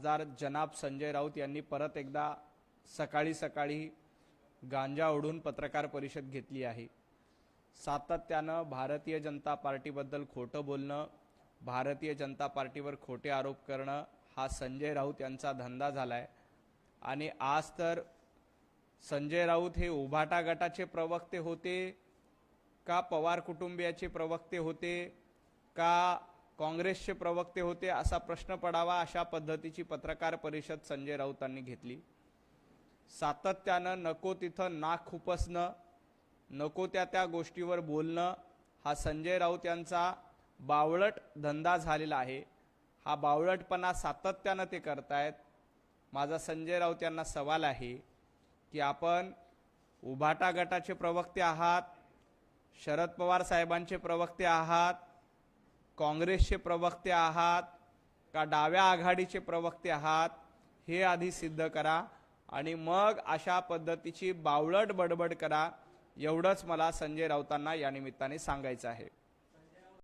खासदार जनाब संजय राऊत यांनी परत एकदा सकाळी सकाळी गांजा ओढून पत्रकार परिषद घेतली आहे। सातत्यानं भारतीय जनता पार्टीबद्दल खोटं बोलणं, भारतीय जनता पार्टीवर खोटे आरोप करणं हा संजय राऊत यांचा धंदा झालाय। आणि आज तर संजय राऊत हे उभाटा गटाचे प्रवक्ते होते का पवार कुटुंबियाचे प्रवक्ते होते का काँग्रेसचे प्रवक्ते होते असा प्रश्न पडावा अशा पद्धतीची पत्रकार परिषद संजय राऊतांनी घेतली। सातत्यानं नको तिथं नाक खुपसणं, नको त्या गोष्टीवर बोलणं हा संजय राऊत यांचा बावळट धंदा झालेला आहे। हा बावळटपणा सातत्यानं ते करतायत। माझा संजय राऊत यांना सवाल आहे की आपण उभाटा गटाचे प्रवक्ते आहात, शरद पवार साहेबांचे प्रवक्ते आहात, काँग्रेसचे प्रवक्ते आहात का डाव्या आघाडीचे प्रवक्ते आहात हे आधी सिद्ध करा आणि मग अशा पद्धतीची बावळट बडबड करा। एवढंच मला संजय राऊतांना या निमित्ताने सांगायचं आहे।